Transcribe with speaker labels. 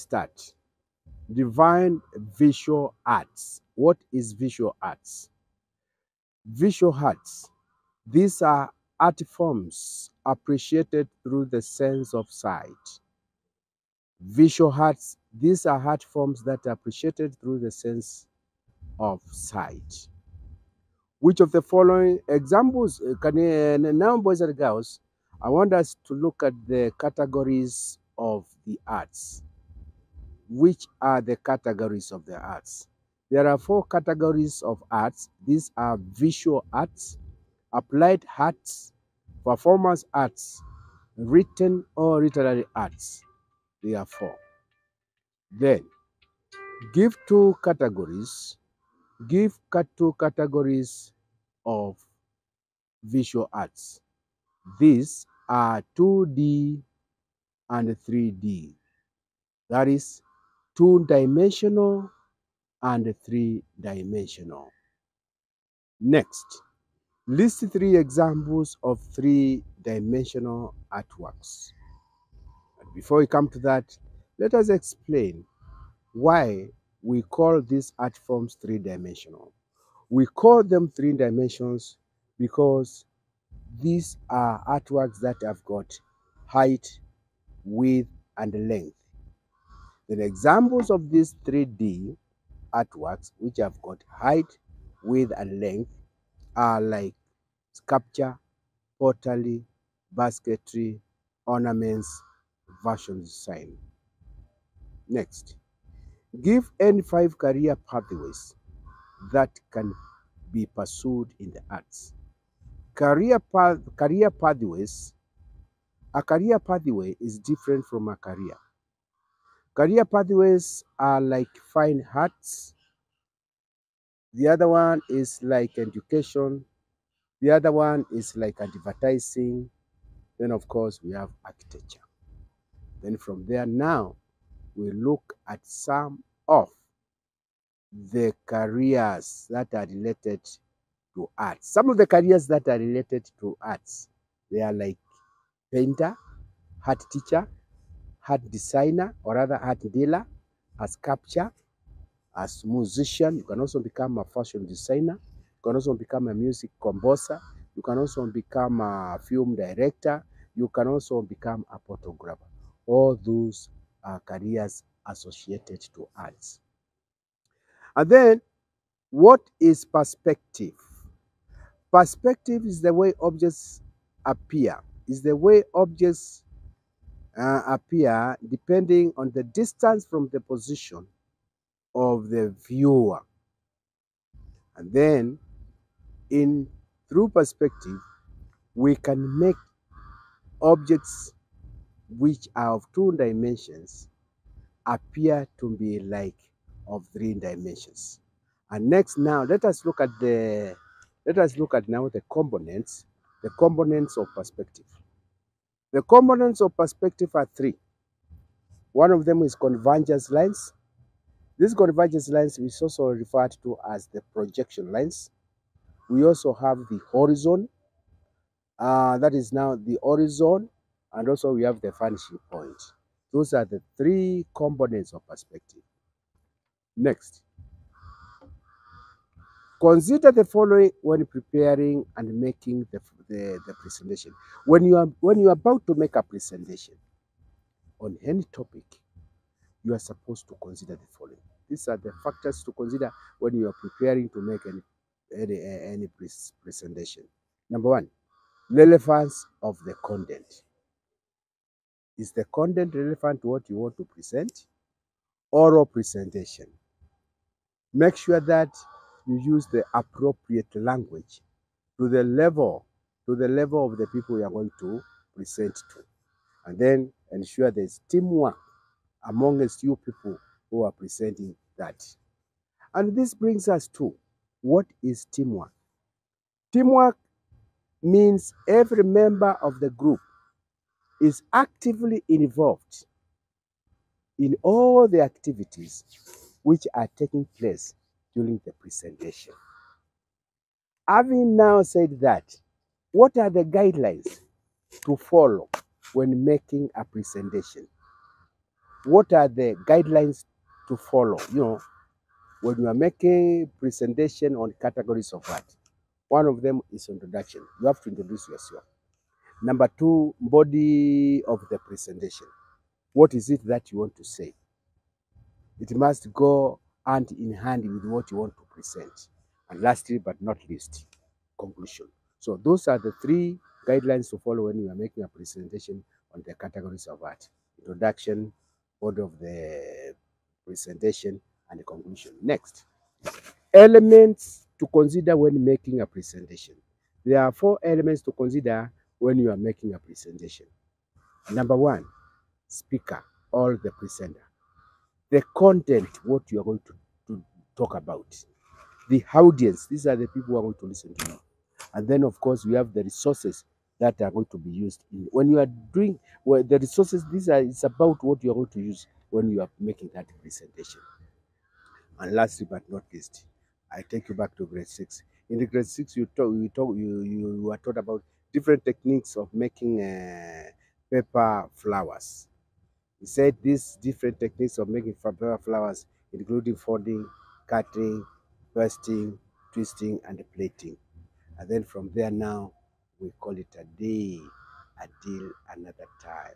Speaker 1: start. Define visual arts. What is visual arts? Visual arts. These are art forms appreciated through the sense of sight. Visual arts. These are art forms that are appreciated through the sense of sight. Which of the following examples now, boys and girls, I want us to look at the categories of the arts. Which are the categories of the arts? There are 4 categories of arts. These are visual arts, applied arts, performance arts, written or literary arts. There are 4. Then, give 2 categories. Give 2 categories of visual arts. These are 2D and 3D. That is 2-dimensional and 3-dimensional. Next, list 3 examples of 3-dimensional artworks. But before we come to that, let us explain why we call these art forms 3-dimensional. We call them 3 dimensions because these are artworks that have got height, width, and length. The examples of these 3D artworks, which have got height, width, and length, are like sculpture, pottery, basketry, ornaments, fashion design. Next, give any 5 career pathways that can be pursued in the arts. Career pathways. A career pathway is different from a career. Career pathways are like fine arts. The other one is like education. The other one is like advertising. Then, of course, we have architecture. Then from there now, we look at some of the careers that are related to arts. Some of the careers that are related to arts, they are like painter, art teacher, art designer, or rather art dealer, a sculptor, as musician. You can also become a fashion designer. You can also become a music composer. You can also become a film director. You can also become a photographer. All those are careers associated to arts. And then, what is perspective? Perspective is the way objects appear. Is the way objects appear depending on the distance from the position of the viewer. And then, through perspective, we can make objects which are of 2 dimensions appear to be like of 3 dimensions. And next, now let us look at now the components of perspective. The components of perspective are 3. One of them is convergence lines. These convergence lines is also referred to as the projection lines. We also have the horizon. That is now the horizon, and also we have the vanishing point. Those are the 3 components of perspective. Next, consider the following when preparing and making the presentation. When you are about to make a presentation on any topic, you are supposed to consider the following. These are the factors to consider when you are preparing to make any presentation. Number 1, relevance of the content. Is the content relevant to what you want to present? Oral presentation. Make sure that you use the appropriate language to the level of the people you are going to present to. And then ensure there's teamwork amongst you people who are presenting that. And this brings us to, what is teamwork? Teamwork means every member of the group is actively involved in all the activities which are taking place during the presentation. Having now said that, what are the guidelines to follow when making a presentation? what are the guidelines to follow? When you are making presentation on categories of art, one of them is introduction. You have to introduce yourself. Number two, body of the presentation. What is it that you want to say? It must go hand in hand with what you want to present. And lastly, but not least, conclusion. So those are the three guidelines to follow when you are making a presentation on the categories of art: introduction, body of the presentation, and the conclusion. Next, elements to consider when making a presentation. There are 4 elements to consider when you are making a presentation. Number one, speaker or the presenter. The content, what you are going to talk about. The audience, these are the people who are going to listen to you. And then, of course, we have the resources that are going to be used. When you are doing, well, the resources, it's about what you are going to use when you are making that presentation. And lastly but not least, I take you back to grade 6. In the grade 6, you are taught about different techniques of making paper flowers. He said these different techniques of making paper flowers, including folding, cutting, bursting, twisting, and plating. And then from there now, we call it a day, until another time.